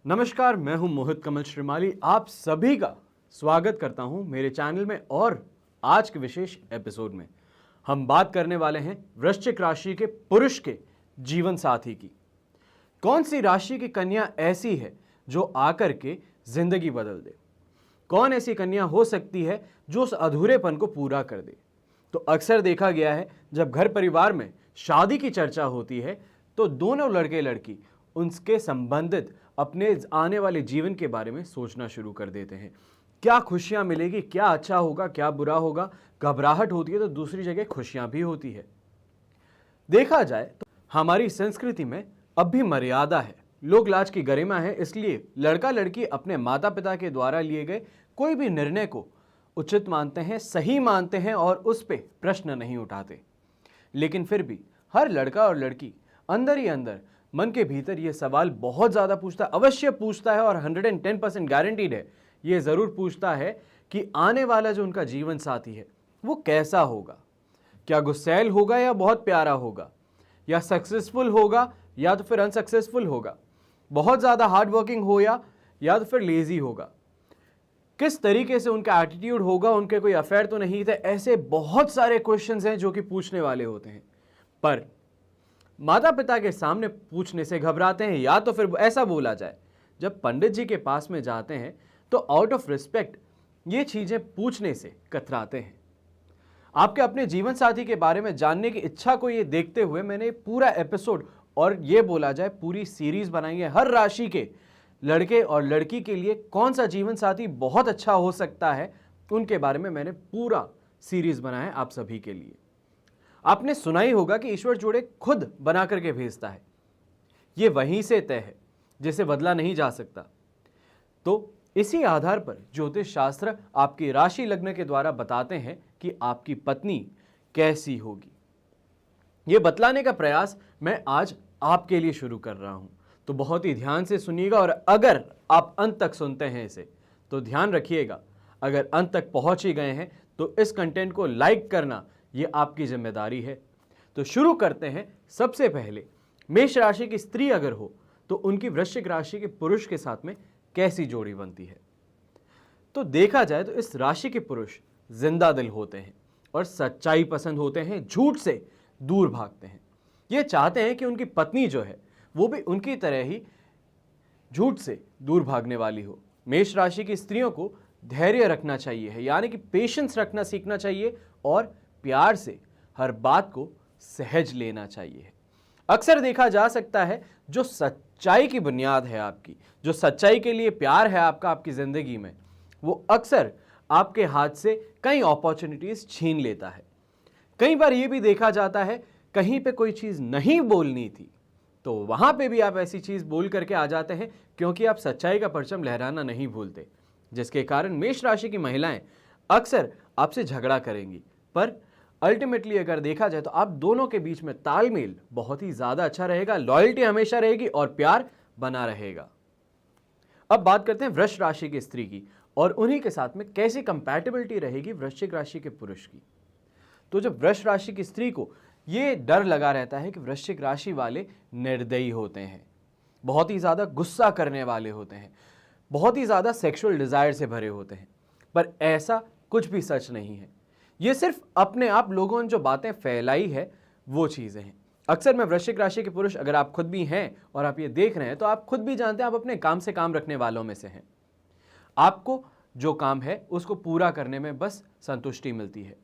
नमस्कार, मैं हूं मोहित कमल श्रीमाली। आप सभी का स्वागत करता हूं मेरे चैनल में। और आज के विशेष एपिसोड में हम बात करने वाले हैं वृश्चिक राशि के पुरुष के जीवन साथी की। कौन सी राशि की कन्या ऐसी है जो आकर के जिंदगी बदल दे? कौन ऐसी कन्या हो सकती है जो उस अधूरेपन को पूरा कर दे? तो अक्सर देखा गया है जब घर परिवार में शादी की चर्चा होती है तो दोनों लड़के लड़की उनके संबंधित अपने आने वाले जीवन के बारे में सोचना शुरू कर देते हैं। क्या खुशियां मिलेगी, क्या अच्छा होगा, क्या बुरा होगा। घबराहट होती है तो दूसरी जगह खुशियां भी होती है। देखा जाए तो हमारी संस्कृति में अब भी मर्यादा है, लोक लाज की गरिमा है, इसलिए लड़का लड़की अपने माता पिता के द्वारा लिए गए कोई भी निर्णय को उचित मानते हैं, सही मानते हैं और उस पर प्रश्न नहीं उठाते। लेकिन फिर भी हर लड़का और लड़की अंदर ही अंदर मन के भीतर यह सवाल बहुत ज़्यादा पूछता है, अवश्य पूछता है और 110% गारंटीड है, ये ज़रूर पूछता है कि आने वाला जो उनका जीवन साथी है वो कैसा होगा। क्या गुस्सैल होगा या बहुत प्यारा होगा, या सक्सेसफुल होगा या तो फिर अनसक्सेसफुल होगा, बहुत ज़्यादा हार्ड वर्किंग हो या तो फिर लेजी होगा, किस तरीके से उनका एटीट्यूड होगा, उनके कोई अफेयर तो नहीं थे। ऐसे बहुत सारे क्वेश्चंस हैं जो कि पूछने वाले होते हैं, पर माता पिता के सामने पूछने से घबराते हैं। या तो फिर ऐसा बोला जाए, जब पंडित जी के पास में जाते हैं तो आउट ऑफ रिस्पेक्ट ये चीजें पूछने से कतराते हैं। आपके अपने जीवन साथी के बारे में जानने की इच्छा को ये देखते हुए मैंने पूरा एपिसोड और ये बोला जाए पूरी सीरीज बनाई है। हर राशि के लड़के और लड़की के लिए कौन सा जीवन साथी बहुत अच्छा हो सकता है, उनके बारे में मैंने पूरा सीरीज बनाया है आप सभी के लिए। आपने सुना ही होगा कि ईश्वर जोड़े खुद बना करके भेजता है, ये वहीं से तय है जिसे बदला नहीं जा सकता। तो इसी आधार पर ज्योतिष शास्त्र आपकी राशि लग्न के द्वारा बताते हैं कि आपकी पत्नी कैसी होगी। ये बतलाने का प्रयास मैं आज आपके लिए शुरू कर रहा हूं, तो बहुत ही ध्यान से सुनिएगा। और अगर आप अंत तक सुनते हैं इसे तो ध्यान रखिएगा, अगर अंत तक पहुंच ही गए हैं तो इस कंटेंट को लाइक करना ये आपकी जिम्मेदारी है। तो शुरू करते हैं। सबसे पहले मेष राशि की स्त्री अगर हो तो उनकी वृश्चिक राशि के पुरुष के साथ में कैसी जोड़ी बनती है। तो देखा जाए तो इस राशि के पुरुष जिंदा दिल होते हैं और सच्चाई पसंद होते हैं, झूठ से दूर भागते हैं। ये चाहते हैं कि उनकी पत्नी जो है वो भी उनकी तरह ही झूठ से दूर भागने वाली हो। मेष राशि की स्त्रियों को धैर्य रखना चाहिए है, यानी कि पेशेंस रखना सीखना चाहिए और प्यार से हर बात को सहज लेना चाहिए। अक्सर देखा जा सकता है जो सच्चाई की बुनियाद है आपकी, जो सच्चाई के लिए प्यार है आपका आपकी जिंदगी में, वो अक्सर आपके हाथ से कई अपॉर्चुनिटीज छीन लेता है। कई बार ये भी देखा जाता है कहीं पे कोई चीज नहीं बोलनी थी तो वहां पे भी आप ऐसी चीज बोल करके आ जाते हैं, क्योंकि आप सच्चाई का परचम लहराना नहीं भूलते, जिसके कारण मेष राशि की महिलाएं अक्सर आपसे झगड़ा करेंगी। पर अल्टीमेटली अगर देखा जाए तो आप दोनों के बीच में तालमेल बहुत ही ज्यादा अच्छा रहेगा, लॉयल्टी हमेशा रहेगी और प्यार बना रहेगा। अब बात करते हैं वृष राशि की स्त्री की और उन्हीं के साथ में कैसी कंपैटिबिलिटी रहेगी वृश्चिक राशि के पुरुष की। तो जब वृष राशि की स्त्री को यह डर लगा रहता है कि वृश्चिक राशि वाले निर्दयी होते हैं, बहुत ही ज्यादा गुस्सा करने वाले होते हैं, बहुत ही ज्यादा सेक्सुअल डिजायर से भरे होते हैं, पर ऐसा कुछ भी सच नहीं है। ये सिर्फ अपने आप लोगों ने जो बातें फैलाई है वो चीजें हैं। अक्सर में वृश्चिक राशि के पुरुष, अगर आप खुद भी हैं और आप ये देख रहे हैं तो आप खुद भी जानते हैं आप अपने काम से काम रखने वालों में से हैं। आपको जो काम है उसको पूरा करने में बस संतुष्टि मिलती है।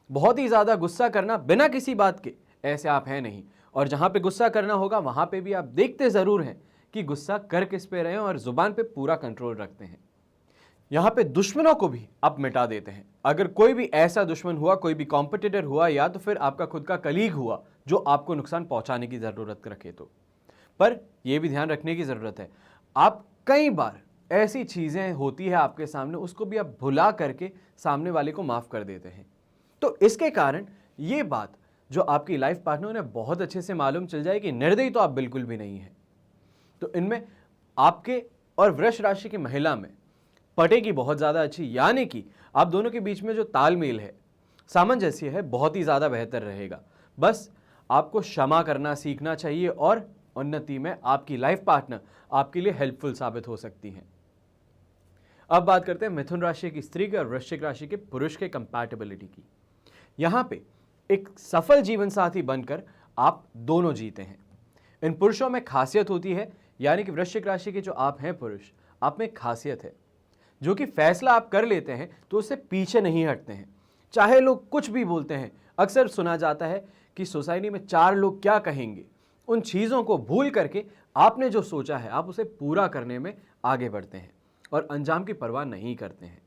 बहुत ही ज्यादा गुस्सा करना बिना किसी बात के, ऐसे आप हैं नहीं। और जहां पे गुस्सा करना होगा वहां पे भी आप देखते जरूर हैं कि गुस्सा कर किस पे रहे हैं और जुबान पे पूरा कंट्रोल रखते हैं। यहां पे दुश्मनों को भी आप मिटा देते हैं। अगर कोई भी ऐसा दुश्मन हुआ, कोई भी कॉम्पिटिटर हुआ या तो फिर आपका खुद का कलीग हुआ जो आपको नुकसान पहुंचाने की जरूरत रखे तो, पर यह भी ध्यान रखने की जरूरत है आप कई बार ऐसी चीजें होती है आपके सामने उसको भी आप भुला करके सामने वाले को माफ कर देते हैं। तो इसके कारण ये बात जो आपकी लाइफ पार्टनर ने बहुत अच्छे से मालूम चल जाए कि निर्दयी तो आप बिल्कुल भी नहीं है। तो इनमें आपके और वृष राशि की महिला में पटेगी बहुत ज़्यादा अच्छी, यानी कि आप दोनों के बीच में जो तालमेल है, सामंजस्य है, बहुत ही ज़्यादा बेहतर रहेगा। बस आपको क्षमा करना सीखना चाहिए और उन्नति में आपकी लाइफ पार्टनर आपके लिए हेल्पफुल साबित हो सकती हैं। अब बात करते हैं मिथुन राशि की स्त्री के और वृश्चिक राशि के पुरुष के कंपैटिबिलिटी की। यहां पे एक सफल जीवन साथी बनकर आप दोनों जीते हैं। इन पुरुषों में खासियत होती है, यानी कि वृश्चिक राशि के जो आप हैं पुरुष, आप में खासियत है जो कि फैसला आप कर लेते हैं तो उससे पीछे नहीं हटते हैं, चाहे लोग कुछ भी बोलते हैं। अक्सर सुना जाता है कि सोसाइटी में 4 लोग क्या कहेंगे, उन चीज़ों को भूल करके आपने जो सोचा है आप उसे पूरा करने में आगे बढ़ते हैं और अंजाम की परवाह नहीं करते हैं।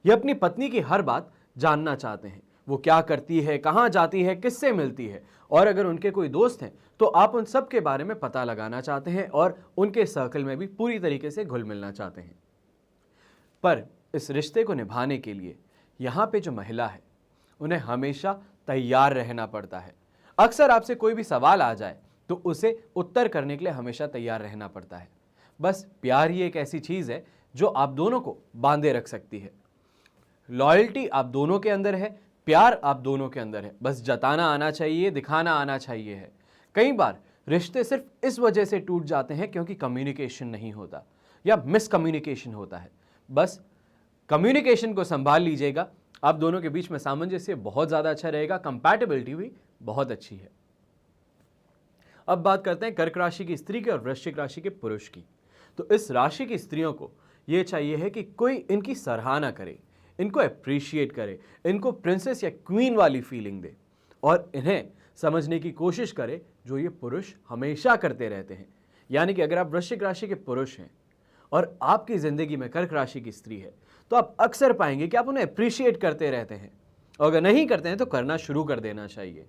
ये अपनी पत्नी की हर बात जानना चाहते हैं, वो क्या करती है, कहाँ जाती है, किससे मिलती है, और अगर उनके कोई दोस्त हैं तो आप उन सब के बारे में पता लगाना चाहते हैं और उनके सर्कल में भी पूरी तरीके से घुल मिलना चाहते हैं। पर इस रिश्ते को निभाने के लिए यहाँ पे जो महिला है उन्हें हमेशा तैयार रहना पड़ता है। अक्सर आपसे कोई भी सवाल आ जाए तो उसे उत्तर करने के लिए हमेशा तैयार रहना पड़ता है। बस प्यार ही एक ऐसी चीज़ है जो आप दोनों को बांधे रख सकती है। लॉयल्टी आप दोनों के अंदर है, प्यार आप दोनों के अंदर है, बस जताना आना चाहिए, दिखाना आना चाहिए है। कई बार रिश्ते सिर्फ इस वजह से टूट जाते हैं क्योंकि कम्युनिकेशन नहीं होता या मिसकम्युनिकेशन होता है। बस कम्युनिकेशन को संभाल लीजिएगा, आप दोनों के बीच में सामंजस्य बहुत ज़्यादा अच्छा रहेगा, कंपैटिबिलिटी भी बहुत अच्छी है। अब बात करते हैं कर्क राशि की स्त्री के और वृश्चिक राशि के पुरुष की। तो इस राशि की स्त्रियों को यह चाहिए है कि कोई इनकी सराहना करे, इनको अप्रिशिएट करे, इनको प्रिंसेस या क्वीन वाली फीलिंग दे और इन्हें समझने की कोशिश करे जो ये पुरुष हमेशा करते रहते हैं। यानी कि अगर आप वृश्चिक राशि के पुरुष हैं और आपकी ज़िंदगी में कर्क राशि की स्त्री है तो आप अक्सर पाएंगे कि आप उन्हें अप्रिशिएट करते रहते हैं, और अगर नहीं करते हैं तो करना शुरू कर देना चाहिए।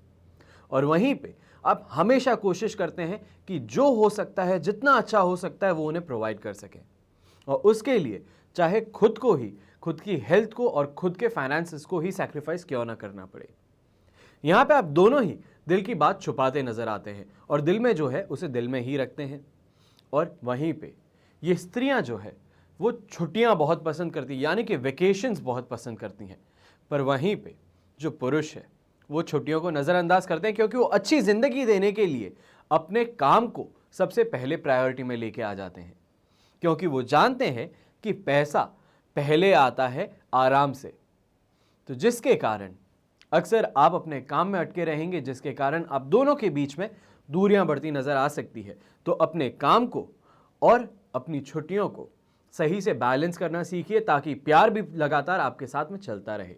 और वहीं पे आप हमेशा कोशिश करते हैं कि जो हो सकता है, जितना अच्छा हो सकता है वो उन्हें प्रोवाइड कर सकें, और उसके लिए चाहे खुद को ही, खुद की हेल्थ को और खुद के फाइनेंसेस को ही सैक्रिफाइस क्यों ना करना पड़े। यहाँ पे आप दोनों ही दिल की बात छुपाते नजर आते हैं और दिल में जो है उसे दिल में ही रखते हैं। और वहीं पे ये स्त्रियां जो है वो छुट्टियां बहुत पसंद करती हैं, यानी कि वेकेशंस बहुत पसंद करती हैं। पर वहीं पे जो पुरुष है वो छुट्टियों को नज़रअंदाज करते हैं क्योंकि वो अच्छी ज़िंदगी देने के लिए अपने काम को सबसे पहले प्रायोरिटी में लेके आ जाते हैं, क्योंकि वो जानते हैं कि पैसा पहले आता है आराम से। तो जिसके कारण अक्सर आप अपने काम में अटके रहेंगे, जिसके कारण आप दोनों के बीच में दूरियां बढ़ती नज़र आ सकती है। तो अपने काम को और अपनी छुट्टियों को सही से बैलेंस करना सीखिए ताकि प्यार भी लगातार आपके साथ में चलता रहे।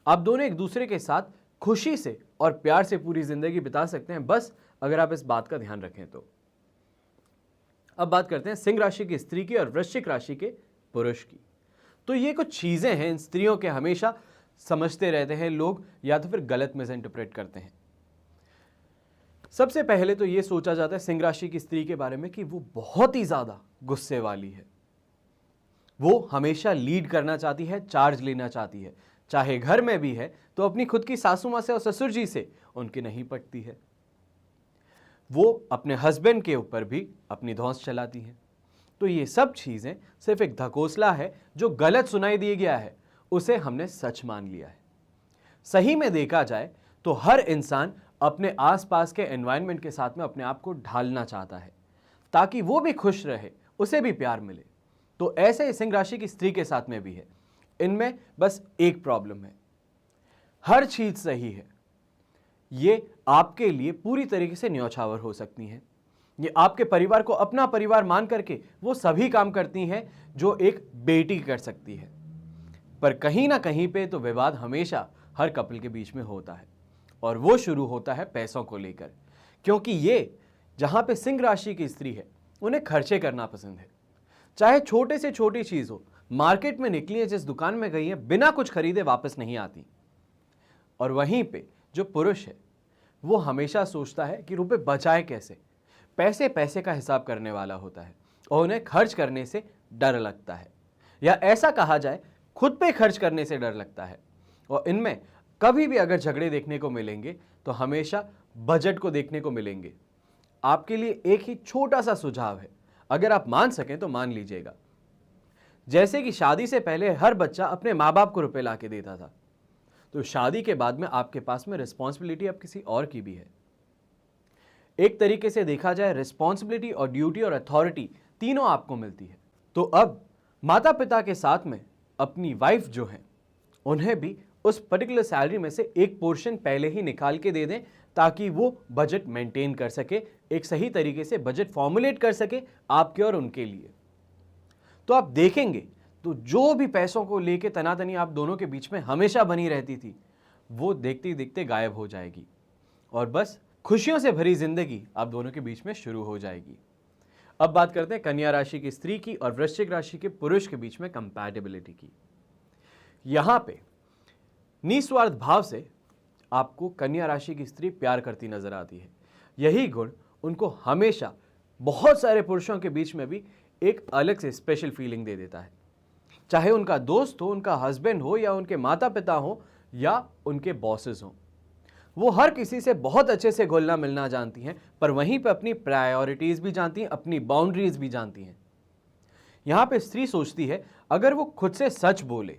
आप दोनों एक दूसरे के साथ खुशी से और प्यार से पूरी जिंदगी बिता सकते हैं, बस अगर आप इस बात का ध्यान रखें तो। अब बात करते हैं सिंह राशि की स्त्री की और वृश्चिक राशि के पुरुष की। तो ये कुछ चीजें हैं इन स्त्रियों के हमेशा समझते रहते हैं लोग या तो फिर गलत मिस इंटरप्रेट करते हैं। सबसे पहले तो ये सोचा जाता है सिंह राशि की स्त्री के बारे में कि वो बहुत ही ज्यादा गुस्से वाली है, वो हमेशा लीड करना चाहती है, चार्ज लेना चाहती है, चाहे घर में भी है तो अपनी खुद की सासू माँ से और ससुर जी से उनकी नहीं पटती है। वो अपने हस्बैंड के ऊपर भी अपनी धौंस चलाती है। तो ये सब चीजें सिर्फ एक धकोसला है, जो गलत सुनाई दिया गया है उसे हमने सच मान लिया है। सही में देखा जाए तो हर इंसान अपने आसपास के एनवायरनमेंट के साथ में अपने आप को ढालना चाहता है ताकि वो भी खुश रहे, उसे भी प्यार मिले। तो ऐसे ही सिंह राशि की स्त्री के साथ में भी है। इनमें बस एक प्रॉब्लम है, हर चीज सही है, ये आपके लिए पूरी तरीके से न्यौछावर हो सकती हैं। ये आपके परिवार को अपना परिवार मान करके वो सभी काम करती हैं जो एक बेटी कर सकती है। पर कहीं ना कहीं पे तो विवाद हमेशा हर कपल के बीच में होता है, और वो शुरू होता है पैसों को लेकर। क्योंकि ये जहां पे सिंह राशि की स्त्री है उन्हें खर्चे करना पसंद है, चाहे छोटे से छोटी चीज हो। मार्केट में निकली है, जिस दुकान में गई है, बिना कुछ खरीदे वापस नहीं आती। और वहीं पे जो पुरुष है वो हमेशा सोचता है कि रुपए बचाए कैसे, पैसे पैसे का हिसाब करने वाला होता है और उन्हें खर्च करने से डर लगता है, या ऐसा कहा जाए खुद पे खर्च करने से डर लगता है। और इनमें कभी भी अगर झगड़े देखने को मिलेंगे तो हमेशा बजट को देखने को मिलेंगे। आपके लिए एक ही छोटा सा सुझाव है, अगर आप मान सकें तो मान लीजिएगा। जैसे कि शादी से पहले हर बच्चा अपने माँ बाप को रुपए ला के देता था, तो शादी के बाद में आपके पास में रिस्पॉन्सिबिलिटी अब किसी और की भी है। एक तरीके से देखा जाए रिस्पॉन्सिबिलिटी और ड्यूटी और अथॉरिटी तीनों आपको मिलती है। तो अब माता पिता के साथ में अपनी वाइफ जो है उन्हें भी उस पर्टिकुलर सैलरी में से एक पोर्शन पहले ही निकाल के दे दें, ताकि वो बजट मेंटेन कर सके, एक सही तरीके से बजट फॉर्मुलेट कर सके आपके और उनके लिए। तो आप देखेंगे तो जो भी पैसों को लेके तनातनी आप दोनों के बीच में हमेशा बनी रहती थी, वो देखते ही देखते गायब हो जाएगी और बस खुशियों से भरी जिंदगी आप दोनों के बीच में शुरू हो जाएगी। अब बात करते हैं कन्या राशि की स्त्री की और वृश्चिक राशि के पुरुष के बीच में कंपैटिबिलिटी की। यहां पे निस्वार्थ भाव से आपको कन्या राशि की स्त्री प्यार करती नजर आती है। यही गुण उनको हमेशा बहुत सारे पुरुषों के बीच में भी एक अलग से स्पेशल फीलिंग दे देता है, चाहे उनका दोस्त हो, उनका हस्बैंड हो, या उनके माता पिता हो, या उनके बॉसेस हो। वो हर किसी से बहुत अच्छे से घुलना मिलना जानती हैं, पर वहीं पे अपनी प्रायोरिटीज भी जानती हैं, अपनी बाउंड्रीज भी जानती हैं। यहां पे स्त्री सोचती है अगर वो खुद से सच बोले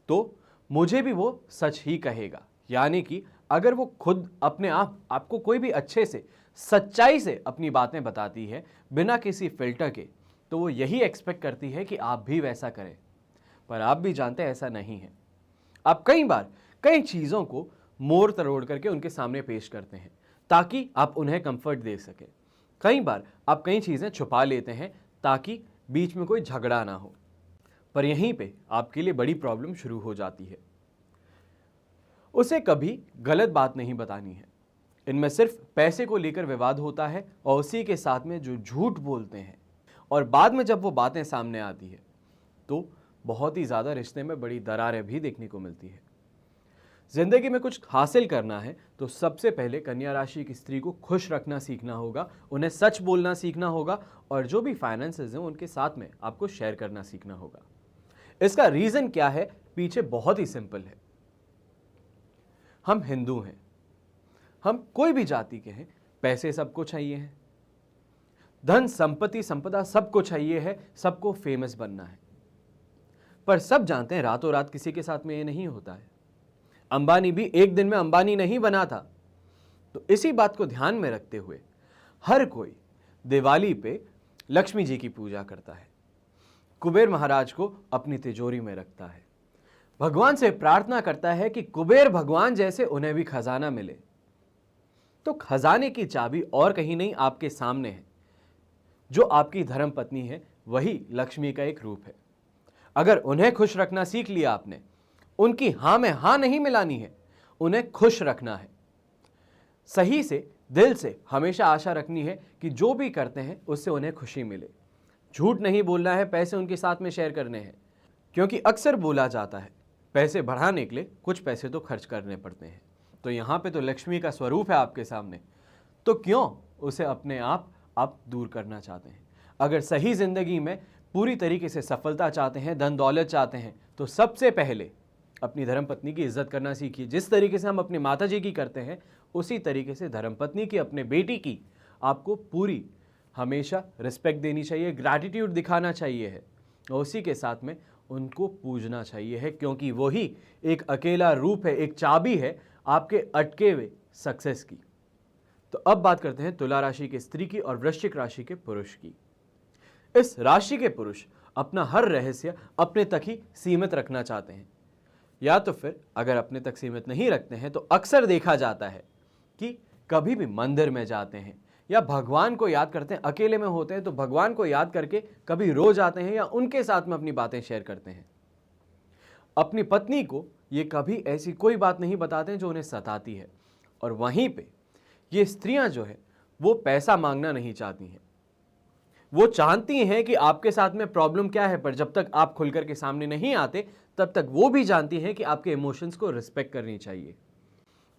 तो मुझे भी वो सच ही कहेगा, यानी कि अगर वो खुद अपने आपको कोई भी अच्छे से सच्चाई से अपनी बातें बताती है बिना किसी फिल्टर के, तो वो यही एक्सपेक्ट करती है कि आप भी वैसा करें। पर आप भी जानते हैं ऐसा नहीं है। आप कई बार कई चीज़ों को मोड़ तरोड़ करके उनके सामने पेश करते हैं ताकि आप उन्हें कंफर्ट दे सके। कई बार आप कई चीज़ें छुपा लेते हैं ताकि बीच में कोई झगड़ा ना हो, पर यहीं पे आपके लिए बड़ी प्रॉब्लम शुरू हो जाती है। उसे कभी गलत बात नहीं बतानी है, इनमें सिर्फ पैसे को लेकर विवाद होता है और उसी के साथ में जो झूठ बोलते हैं, और बाद में जब वो बातें सामने आती है तो बहुत ही ज़्यादा रिश्ते में बड़ी दरारें भी देखने को मिलती है। जिंदगी में कुछ हासिल करना है तो सबसे पहले कन्या राशि की स्त्री को खुश रखना सीखना होगा, उन्हें सच बोलना सीखना होगा, और जो भी फाइनेंसेस हैं उनके साथ में आपको शेयर करना सीखना होगा। इसका रीज़न क्या है पीछे बहुत ही सिंपल है। हम हिंदू हैं, हम कोई भी जाति के हैं, पैसे सबको चाहिए हैं, धन संपत्ति संपदा सबको चाहिए है, सबको फेमस बनना है। पर सब जानते हैं रातों रात किसी के साथ में ये नहीं होता है। अंबानी भी एक दिन में अंबानी नहीं बना था। तो इसी बात को ध्यान में रखते हुए हर कोई दिवाली पे लक्ष्मी जी की पूजा करता है, कुबेर महाराज को अपनी तिजोरी में रखता है, भगवान से प्रार्थना करता है कि कुबेर भगवान जैसे उन्हें भी खजाना मिले। तो खजाने की चाबी और कहीं नहीं आपके सामने है। जो आपकी धर्म पत्नी है वही लक्ष्मी का एक रूप है। अगर उन्हें खुश रखना सीख लिया आपने, उनकी हां में हां नहीं मिलानी है, उन्हें खुश रखना है। सही से दिल से हमेशा आशा रखनी है कि जो भी करते हैं उससे उन्हें खुशी मिले। झूठ नहीं बोलना है, पैसे उनके साथ में शेयर करने हैं, क्योंकि अक्सर बोला जाता है पैसे बढ़ाने के लिए कुछ पैसे तो खर्च करने पड़ते हैं। तो यहाँ पे तो लक्ष्मी का स्वरूप है आपके सामने, तो क्यों उसे अपने आप दूर करना चाहते हैं। अगर सही जिंदगी में पूरी तरीके से सफलता चाहते हैं, धन दौलत चाहते हैं, तो सबसे पहले अपनी धर्मपत्नी की इज्जत करना सीखिए। जिस तरीके से हम अपनी माता जी की करते हैं उसी तरीके से धर्मपत्नी की, अपने बेटी की आपको पूरी हमेशा रिस्पेक्ट देनी चाहिए, ग्रैटिट्यूड दिखाना चाहिए है, और उसी के साथ में उनको पूजना चाहिए है, क्योंकि वही एक अकेला रूप है, एक चाबी है आपके अटके हुए सक्सेस की। तो अब बात करते हैं तुला राशि के स्त्री की और वृश्चिक राशि के पुरुष की। इस राशि के पुरुष अपना हर रहस्य अपने तक ही सीमित रखना चाहते हैं, या तो फिर अगर अपने तक सीमित नहीं रखते हैं तो अक्सर देखा जाता है कि कभी भी मंदिर में जाते हैं या भगवान को याद करते हैं, अकेले में होते हैं तो भगवान को याद करके कभी रो जाते हैं या उनके साथ में अपनी बातें शेयर करते हैं। अपनी पत्नी को ये कभी ऐसी कोई बात नहीं बताते हैं जो उन्हें सताती है। और वहीं पे ये स्त्रियां जो है वो पैसा मांगना नहीं चाहती हैं, वो चाहती हैं कि आपके साथ में प्रॉब्लम क्या है, पर जब तक आप खुलकर के सामने नहीं आते तब तक वो भी जानती हैं कि आपके इमोशंस को रिस्पेक्ट करनी चाहिए।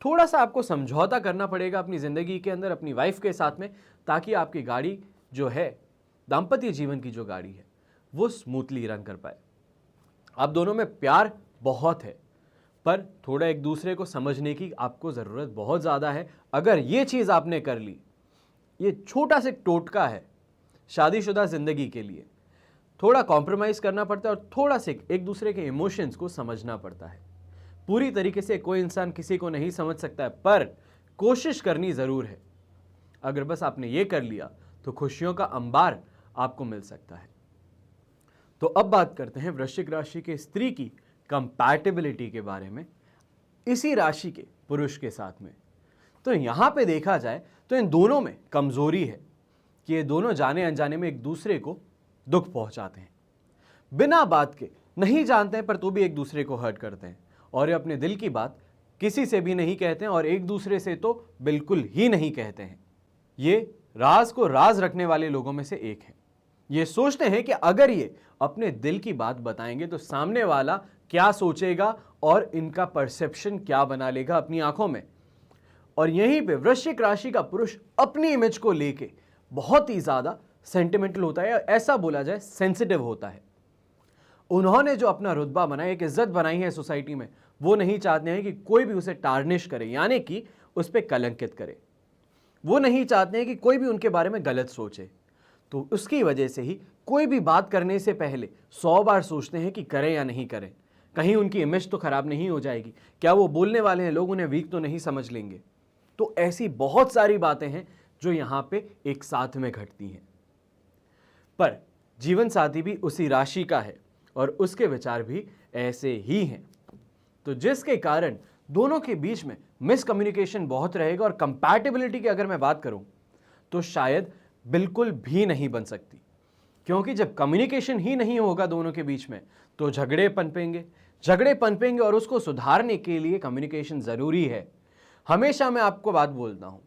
थोड़ा सा आपको समझौता करना पड़ेगा अपनी ज़िंदगी के अंदर अपनी वाइफ के साथ में, ताकि आपकी गाड़ी जो है, दाम्पत्य जीवन की जो गाड़ी है, वो स्मूथली रन कर पाए। आप दोनों में प्यार बहुत है, पर थोड़ा एक दूसरे को समझने की आपको ज़रूरत बहुत ज़्यादा है। अगर ये चीज़ आपने कर ली, ये छोटा सा टोटका है शादीशुदा ज़िंदगी के लिए, थोड़ा कॉम्प्रोमाइज़ करना पड़ता है और थोड़ा से एक दूसरे के इमोशंस को समझना पड़ता है। पूरी तरीके से कोई इंसान किसी को नहीं समझ सकता है, पर कोशिश करनी ज़रूर है। अगर बस आपने ये कर लिया तो खुशियों का अंबार आपको मिल सकता है। तो अब बात करते हैं वृश्चिक राशि के स्त्री की कंपैटिबिलिटी के बारे में इसी राशि के पुरुष के साथ में। तो यहां पे देखा जाए तो इन दोनों में कमजोरी है कि ये दोनों जाने अनजाने में एक दूसरे को दुख पहुंचाते हैं, बिना बात के, नहीं जानते हैं पर तो भी एक दूसरे को हर्ट करते हैं, और ये अपने दिल की बात किसी से भी नहीं कहते हैं और एक दूसरे से तो बिल्कुल ही नहीं कहते हैं। ये राज को राज रखने वाले लोगों में से एक है। ये सोचते हैं कि अगर ये अपने दिल की बात बताएंगे तो सामने वाला क्या सोचेगा और इनका परसेप्शन क्या बना लेगा अपनी आंखों में। और यहीं पे वृश्चिक राशि का पुरुष अपनी इमेज को लेके बहुत ही ज्यादा सेंटिमेंटल होता है, ऐसा बोला जाए सेंसिटिव होता है। उन्होंने जो अपना रुतबा बनाया, एक इज्जत बनाई है सोसाइटी में, वो नहीं चाहते हैं कि कोई भी उसे टार्निश करे, यानी कि उस पर कलंकित करे। वो नहीं चाहते हैं कि कोई भी उनके बारे में गलत सोचे। तो उसकी वजह से ही कोई भी बात करने से पहले 100 बार सोचते हैं कि करें या नहीं करें, कहीं उनकी इमेज तो खराब नहीं हो जाएगी, क्या वो बोलने वाले हैं लोग उन्हें वीक तो नहीं समझ लेंगे। तो ऐसी बहुत सारी बातें हैं जो यहां पे एक साथ में घटती हैं। पर जीवन साथी भी उसी राशि का है और उसके विचार भी ऐसे ही हैं, तो जिसके कारण दोनों के बीच में मिसकम्युनिकेशन बहुत रहेगा। और कंपैटिबिलिटी की अगर मैं बात करूं तो शायद बिल्कुल भी नहीं बन सकती, क्योंकि जब कम्युनिकेशन ही नहीं होगा दोनों के बीच में तो झगड़े पनपेंगे और उसको सुधारने के लिए कम्युनिकेशन जरूरी है। हमेशा मैं आपको बात बोलता हूं,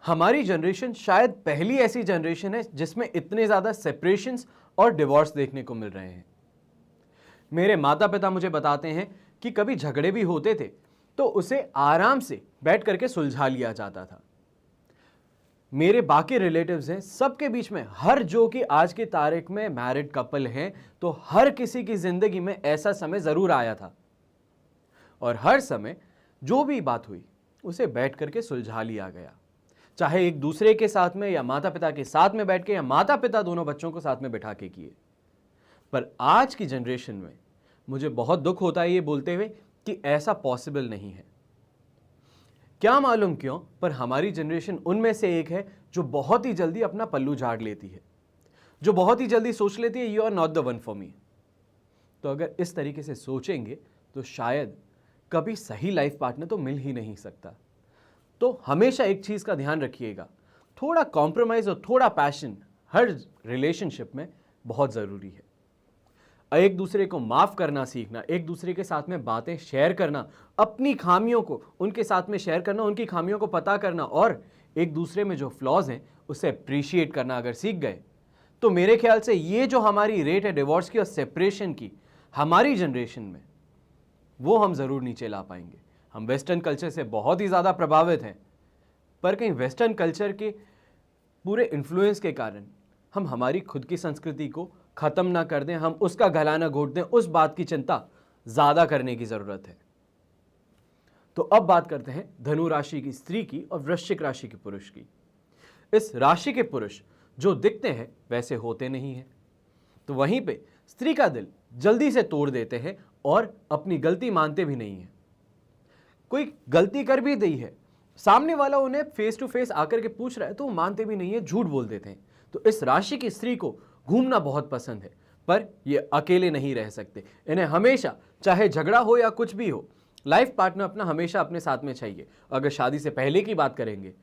हमारी जनरेशन शायद पहली ऐसी जनरेशन है जिसमें इतने ज्यादा सेपरेशंस और डिवोर्स देखने को मिल रहे हैं। मेरे माता पिता मुझे बताते हैं कि कभी झगड़े भी होते थे तो उसे आराम से बैठ करके सुलझा लिया जाता था। मेरे बाकी रिलेटिव्स हैं, सबके बीच में हर जो कि आज की तारीख में मैरिड कपल हैं, तो हर किसी की जिंदगी में ऐसा समय जरूर आया था और हर समय जो भी बात हुई उसे बैठ करके सुलझा लिया गया, चाहे एक दूसरे के साथ में या माता पिता के साथ में बैठ के या माता पिता दोनों बच्चों को साथ में बैठा के किए। पर आज की जनरेशन में मुझे बहुत दुख होता है ये बोलते हुए कि ऐसा पॉसिबल नहीं है। क्या मालूम क्यों, पर हमारी जनरेशन उनमें से एक है जो बहुत ही जल्दी अपना पल्लू झाड़ लेती है, जो बहुत ही जल्दी सोच लेती है you are not the one for me. तो अगर इस तरीके से सोचेंगे तो शायद कभी सही लाइफ पार्टनर तो मिल ही नहीं सकता। तो हमेशा एक चीज का ध्यान रखिएगा, थोड़ा कॉम्प्रोमाइज और थोड़ा पैशन हर रिलेशनशिप में बहुत जरूरी है। एक दूसरे को माफ करना सीखना, एक दूसरे के साथ में बातें शेयर करना, अपनी खामियों को उनके साथ में शेयर करना, उनकी खामियों को पता करना और एक दूसरे में जो फ्लॉज हैं उसे अप्रिशिएट करना अगर सीख गए तो मेरे ख्याल से ये जो हमारी रेट है डिवोर्स की और सेपरेशन की हमारी जनरेशन में, वो हम जरूर नीचे ला पाएंगे। हम वेस्टर्न कल्चर से बहुत ही ज्यादा प्रभावित हैं, पर कहीं वेस्टर्न कल्चर के पूरे इन्फ्लुएंस के कारण हम हमारी खुद की संस्कृति को खत्म ना कर दें, हम उसका गला ना घोट दें, उस बात की चिंता ज्यादा करने की जरूरत है। तो अब बात करते हैं धनु राशि की स्त्री की और वृश्चिक राशि के पुरुष की। इस राशि के पुरुष जो दिखते हैं वैसे होते नहीं हैं, तो वहीं पे स्त्री का दिल जल्दी से तोड़ देते हैं और अपनी गलती मानते भी नहीं है। कोई गलती कर भी दी है, सामने वाला उन्हें फेस टू फेस आकर के पूछ रहा है तो वो मानते भी नहीं है, झूठ बोल देते हैं। तो इस राशि की स्त्री को घूमना बहुत पसंद है, पर ये अकेले नहीं रह सकते। इन्हें हमेशा चाहे झगड़ा हो या कुछ भी हो, लाइफ पार्टनर अपना हमेशा अपने साथ में चाहिए। अगर शादी से पहले की बात करेंगे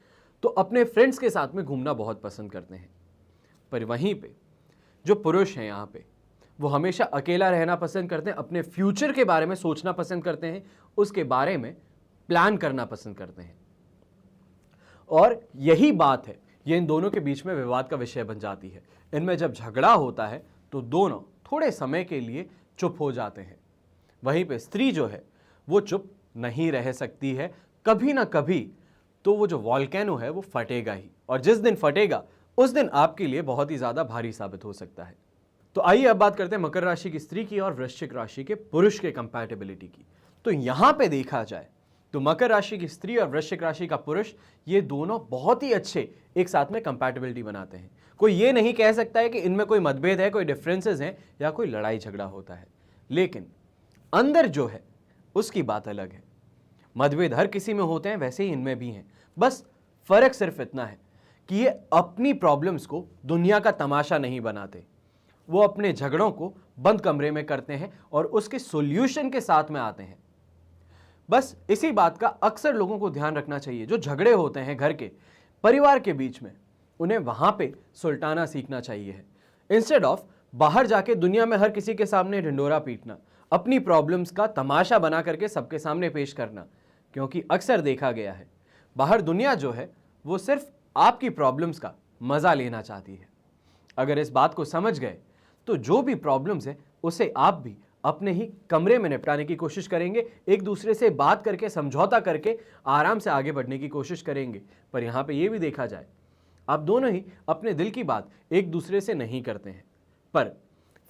तो अपने फ्रेंड्स के साथ में घूमना बहुत पसंद करते हैं। पर वहीं पे जो पुरुष हैं यहाँ पे, वो हमेशा अकेला रहना पसंद करते हैं, अपने फ्यूचर के बारे में सोचना पसंद करते हैं, उसके बारे में प्लान करना पसंद करते हैं। और यही बात है, ये इन दोनों के बीच में विवाद का विषय बन जाती है। इनमें जब झगड़ा होता है तो दोनों थोड़े समय के लिए चुप हो जाते हैं। वहीं पे स्त्री जो है वो चुप नहीं रह सकती है, कभी ना कभी तो वो जो वॉल्केनो है वो फटेगा ही, और जिस दिन फटेगा उस दिन आपके लिए बहुत ही ज्यादा भारी साबित हो सकता है। तो आइए अब बात करते हैं मकर राशि की स्त्री की और वृश्चिक राशि के पुरुष के कंपैटिबिलिटी की। तो यहां पे देखा जाए तो मकर राशि की स्त्री और वृश्चिक राशि का पुरुष, ये दोनों बहुत ही अच्छे एक साथ में कंपैटिबिलिटी बनाते हैं। कोई ये नहीं कह सकता है कि इनमें कोई मतभेद है, कोई डिफरेंसेस हैं या कोई लड़ाई झगड़ा होता है, लेकिन अंदर जो है उसकी बात अलग है। मतभेद हर किसी में होते हैं, वैसे ही इनमें भी हैं। बस फर्क सिर्फ इतना है कि ये अपनी प्रॉब्लम्स को दुनिया का तमाशा नहीं बनाते। वो अपने झगड़ों को बंद कमरे में करते हैं और उसके सॉल्यूशन के साथ में आते हैं। बस इसी बात का अक्सर लोगों को ध्यान रखना चाहिए। जो झगड़े होते हैं घर के, परिवार के बीच में, उन्हें वहां पे सुलटाना सीखना चाहिए है, इंस्टेड ऑफ बाहर जाके दुनिया में हर किसी के सामने ढिंडोरा पीटना, अपनी प्रॉब्लम्स का तमाशा बना करके सबके सामने पेश करना। क्योंकि अक्सर देखा गया है बाहर दुनिया जो है वो सिर्फ आपकी प्रॉब्लम्स का मजा लेना चाहती है। अगर इस बात को समझ गए तो जो भी प्रॉब्लम्स है उसे आप भी अपने ही कमरे में निपटाने की कोशिश करेंगे, एक दूसरे से बात करके समझौता करके आराम से आगे बढ़ने की कोशिश करेंगे। पर यहाँ पे ये भी देखा जाए, आप दोनों ही अपने दिल की बात एक दूसरे से नहीं करते हैं, पर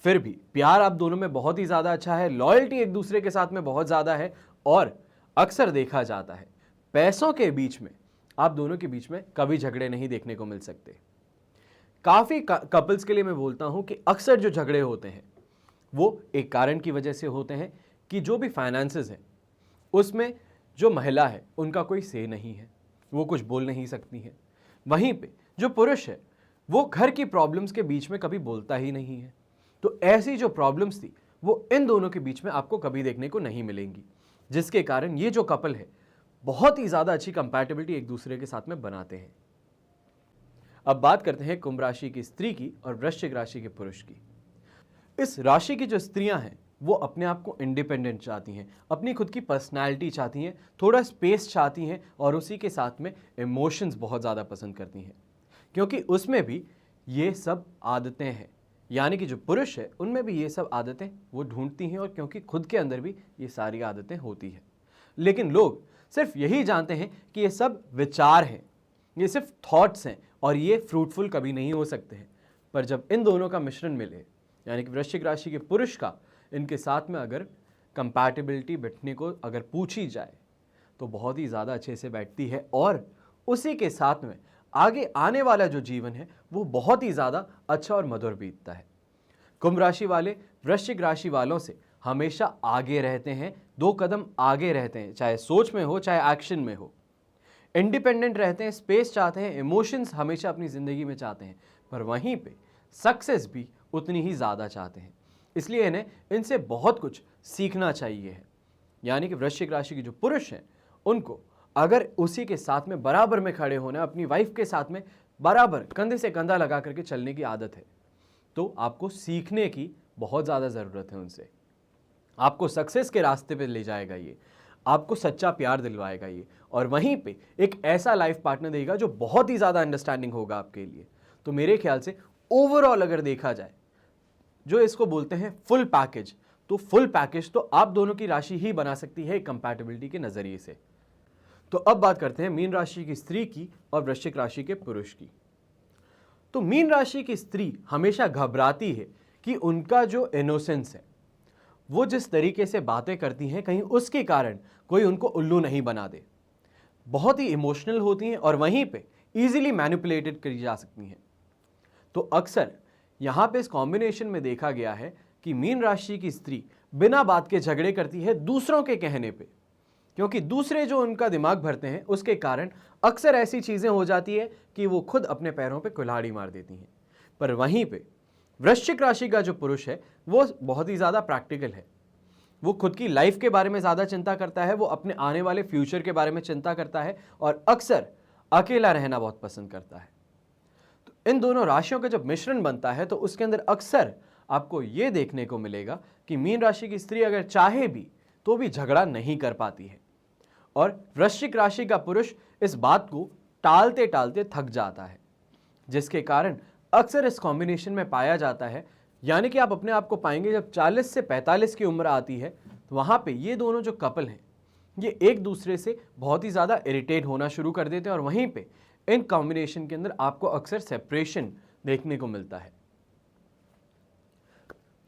फिर भी प्यार आप दोनों में बहुत ही ज़्यादा अच्छा है, लॉयल्टी एक दूसरे के साथ में बहुत ज़्यादा है। और अक्सर देखा जाता है पैसों के बीच में आप दोनों के बीच में कभी झगड़े नहीं देखने को मिल सकते। काफ़ी कपल्स के लिए मैं बोलता हूं कि अक्सर जो झगड़े होते हैं वो एक कारण की वजह से होते हैं कि जो भी फाइनेंसेस है उसमें जो महिला है उनका कोई से नहीं है, वो कुछ बोल नहीं सकती है। वहीं पे जो पुरुष है वो घर की प्रॉब्लम्स के बीच में कभी बोलता ही नहीं है। तो ऐसी जो प्रॉब्लम्स थी वो इन दोनों के बीच में आपको कभी देखने को नहीं मिलेंगी, जिसके कारण ये जो कपल है बहुत ही ज़्यादा अच्छी कंपैटिबिलिटी एक दूसरे के साथ में बनाते हैं। अब बात करते हैं कुंभ राशि की स्त्री की और वृश्चिक राशि के पुरुष की। इस राशि की जो स्त्रियां हैं वो अपने आप को इंडिपेंडेंट चाहती हैं, अपनी खुद की पर्सनैलिटी चाहती हैं, थोड़ा स्पेस चाहती हैं और उसी के साथ में इमोशंस बहुत ज़्यादा पसंद करती हैं, क्योंकि उसमें भी ये सब आदतें हैं। यानी कि जो पुरुष है उनमें भी ये सब आदतें वो ढूंढती हैं, और क्योंकि खुद के अंदर भी ये सारी आदतें होती हैं। लेकिन लोग सिर्फ यही जानते हैं कि ये सब विचार हैं, ये सिर्फ थॉट्स हैं और ये फ्रूटफुल कभी नहीं हो सकते हैं। पर जब इन दोनों का मिश्रण मिले, यानी कि वृश्चिक राशि के पुरुष का इनके साथ में अगर कंपैटिबिलिटी बैठने को अगर पूछी जाए तो बहुत ही ज़्यादा अच्छे से बैठती है, और उसी के साथ में आगे आने वाला जो जीवन है वो बहुत ही ज़्यादा अच्छा और मधुर बीतता है। कुंभ राशि वाले वृश्चिक राशि वालों से हमेशा आगे रहते हैं, 2 कदम आगे रहते हैं, चाहे सोच में हो चाहे एक्शन में हो। इंडिपेंडेंट रहते हैं, स्पेस चाहते हैं, इमोशंस हमेशा अपनी ज़िंदगी में चाहते हैं, पर वहीं पे सक्सेस भी उतनी ही ज़्यादा चाहते हैं। इसलिए इन्हें इनसे बहुत कुछ सीखना चाहिए है। यानी कि वृश्चिक राशि के जो पुरुष हैं उनको अगर उसी के साथ में बराबर में खड़े होना, अपनी वाइफ के साथ में बराबर कंधे से कंधा लगा करके चलने की आदत है, तो आपको सीखने की बहुत ज़्यादा ज़रूरत है उनसे। आपको सक्सेस के रास्ते पे ले जाएगा ये, आपको सच्चा प्यार दिलवाएगा ये, और वहीं पे एक ऐसा लाइफ पार्टनर देगा जो बहुत ही ज़्यादा अंडरस्टैंडिंग होगा आपके लिए। तो मेरे ख्याल से ओवरऑल अगर देखा जाए, जो इसको बोलते हैं फुल पैकेज, तो फुल पैकेज तो आप दोनों की राशि ही बना सकती है कंपैटिबिलिटी के नज़रिए से। तो अब बात करते हैं मीन राशि की स्त्री की और वृश्चिक राशि के पुरुष की। तो मीन राशि की स्त्री हमेशा घबराती है कि उनका जो इनोसेंस है, वो जिस तरीके से बातें करती हैं कहीं उसके कारण कोई उनको उल्लू नहीं बना दे। बहुत ही इमोशनल होती हैं और वहीं पे इजीली मैनिपुलेटेड करी जा सकती हैं। तो अक्सर यहाँ पे इस कॉम्बिनेशन में देखा गया है कि मीन राशि की स्त्री बिना बात के झगड़े करती है दूसरों के कहने पे, क्योंकि दूसरे जो उनका दिमाग भरते हैं उसके कारण अक्सर ऐसी चीज़ें हो जाती है कि वो खुद अपने पैरों पे कुल्हाड़ी मार देती हैं। पर वहीं पे वृश्चिक राशि का जो पुरुष है वो बहुत ही ज़्यादा प्रैक्टिकल है। वो खुद की लाइफ के बारे में ज़्यादा चिंता करता है, वो अपने आने वाले फ्यूचर के बारे में चिंता करता है और अक्सर अकेला रहना बहुत पसंद करता है। तो इन दोनों राशियों का जब मिश्रण बनता है तो उसके अंदर अक्सर आपको ये देखने को मिलेगा कि मीन राशि की स्त्री अगर चाहे भी तो भी झगड़ा नहीं कर पाती है, और वृश्चिक राशि का पुरुष इस बात को टालते टालते थक जाता है, जिसके कारण अक्सर इस कॉम्बिनेशन में पाया जाता है। यानी कि आप अपने आप को पाएंगे जब 40 से 45 की उम्र आती है तो वहाँ पे ये दोनों जो कपल हैं ये एक दूसरे से बहुत ही ज़्यादा इरिटेट होना शुरू कर देते हैं, और वहीं पे इन कॉम्बिनेशन के अंदर आपको अक्सर सेपरेशन देखने को मिलता है।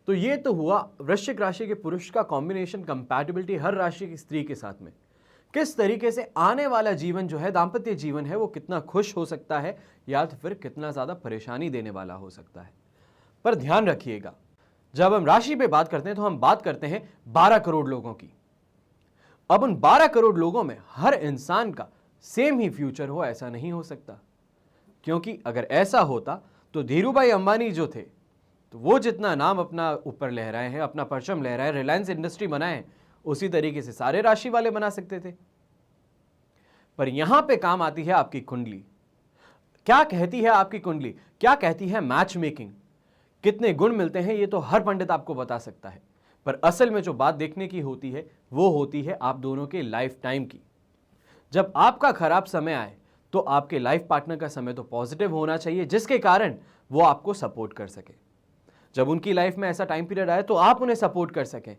तो ये तो हुआ वृश्चिक राशि के पुरुष का कॉम्बिनेशन, कंपैटिबिलिटी हर राशि की स्त्री के साथ में किस तरीके से आने वाला जीवन जो है, दाम्पत्य जीवन है, वो कितना खुश हो सकता है या तो फिर कितना ज़्यादा परेशानी देने वाला हो सकता है। पर ध्यान रखिएगा, जब हम राशि पे बात करते हैं तो हम बात करते हैं 12 करोड़ लोगों की। अब उन 12 करोड़ लोगों में हर इंसान का सेम ही फ्यूचर हो ऐसा नहीं हो सकता, क्योंकि अगर ऐसा होता तो धीरूभाई अंबानी जो थे, तो वो जितना नाम अपना ऊपर लहराए हैं, अपना परचम लहराए, रिलायंस इंडस्ट्री बनाए हैं, उसी तरीके से सारे राशि वाले बना सकते थे। पर यहां पे काम आती है आपकी कुंडली। क्या कहती है आपकी कुंडली, क्या कहती है मैच मेकिंग, कितने गुण मिलते हैं, ये तो हर पंडित आपको बता सकता है। पर असल में जो बात देखने की होती है वो होती है आप दोनों के लाइफ टाइम की। जब आपका खराब समय आए तो आपके लाइफ पार्टनर का समय तो पॉजिटिव होना चाहिए, जिसके कारण वो आपको सपोर्ट कर सके। जब उनकी लाइफ में ऐसा टाइम पीरियड आए तो आप उन्हें सपोर्ट कर सकें।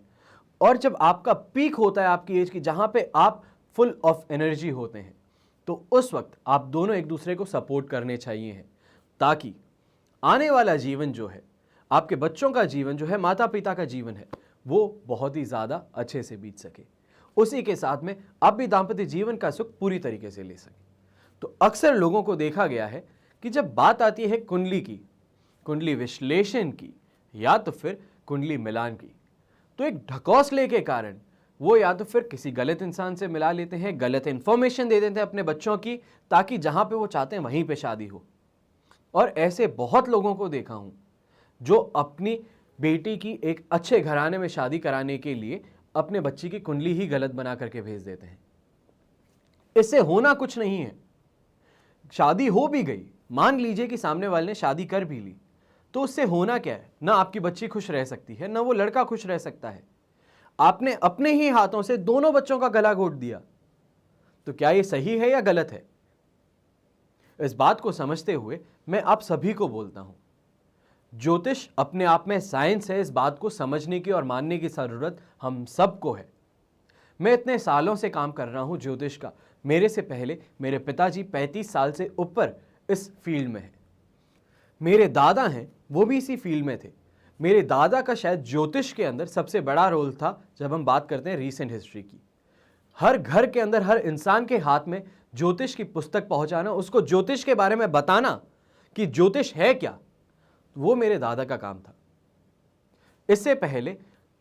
और जब आपका पीक होता है आपकी एज की, जहां पे आप फुल ऑफ एनर्जी होते हैं, तो उस वक्त आप दोनों एक दूसरे को सपोर्ट करने चाहिए हैं, ताकि आने वाला जीवन जो है, आपके बच्चों का जीवन जो है, माता पिता का जीवन है, वो बहुत ही ज़्यादा अच्छे से बीत सके। उसी के साथ में आप भी दाम्पत्य जीवन का सुख पूरी तरीके से ले सके। तो अक्सर लोगों को देखा गया है कि जब बात आती है कुंडली की, कुंडली विश्लेषण की, या तो फिर कुंडली मिलान की, तो एक ढकोसले के कारण वो या तो फिर किसी गलत इंसान से मिला लेते हैं, गलत इंफॉर्मेशन दे देते हैं अपने बच्चों की, ताकि जहां पे वो चाहते हैं वहीं पे शादी हो। और ऐसे बहुत लोगों को देखा हूं जो अपनी बेटी की एक अच्छे घराने में शादी कराने के लिए अपने बच्ची की कुंडली ही गलत बना करके भेज देते हैं। इससे होना कुछ नहीं है। शादी हो भी गई, मान लीजिए कि सामने वाले ने शादी कर भी ली, तो उससे होना क्या है? ना आपकी बच्ची खुश रह सकती है, ना वो लड़का खुश रह सकता है। आपने अपने ही हाथों से दोनों बच्चों का गला घोट दिया। तो क्या ये सही है या गलत है? इस बात को समझते हुए मैं आप सभी को बोलता हूं, ज्योतिष अपने आप में साइंस है। इस बात को समझने की और मानने की जरूरत हम सबको है। मैं इतने सालों से काम कर रहा हूं ज्योतिष का। मेरे से पहले मेरे पिताजी 35 साल से ऊपर इस फील्ड में हैं। मेरे दादा हैं, वो भी इसी फील्ड में थे। मेरे दादा का शायद ज्योतिष के अंदर सबसे बड़ा रोल था। जब हम बात करते हैं रीसेंट हिस्ट्री की, हर घर के अंदर, हर इंसान के हाथ में ज्योतिष की पुस्तक पहुंचाना, उसको ज्योतिष के बारे में बताना कि ज्योतिष है क्या, वो मेरे दादा का काम था। इससे पहले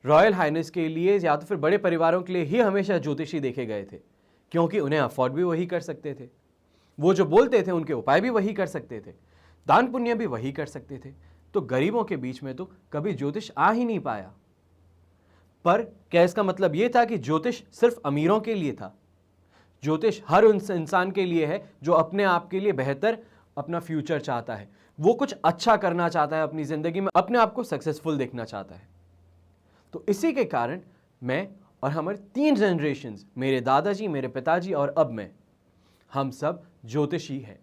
रॉयल हाइनेस के लिए या तो फिर बड़े परिवारों के लिए ही हमेशा ज्योतिषी देखे गए थे, क्योंकि उन्हें अफोर्ड भी वही कर सकते थे। वो जो बोलते थे उनके उपाय भी वही कर सकते थे, दान पुण्य भी वही कर सकते थे। तो गरीबों के बीच में तो कभी ज्योतिष आ ही नहीं पाया। पर क्या इसका मतलब यह था कि ज्योतिष सिर्फ अमीरों के लिए था? ज्योतिष हर उस इंसान के लिए है जो अपने आप के लिए बेहतर अपना फ्यूचर चाहता है, वो कुछ अच्छा करना चाहता है अपनी जिंदगी में, अपने आप को सक्सेसफुल देखना चाहता है। तो इसी के कारण मैं और हमारे 3 जनरेशंस, मेरे दादाजी, मेरे पिताजी और अब मैं, हम सब ज्योतिषी हैं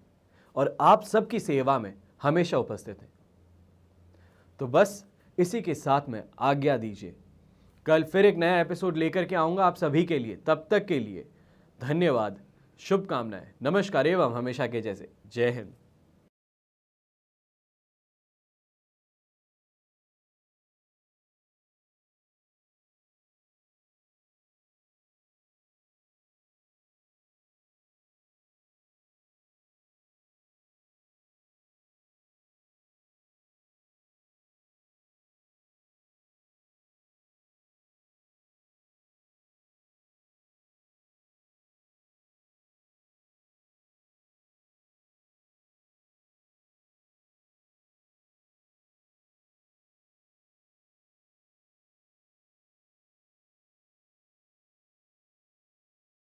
और आप सबकी सेवा में हमेशा उपस्थित हैं। तो बस इसी के साथ में आज्ञा दीजिए। कल फिर एक नया एपिसोड लेकर के आऊंगा आप सभी के लिए। तब तक के लिए धन्यवाद, शुभकामनाएं, नमस्कार एवं हमेशा के जैसे जय हिंद।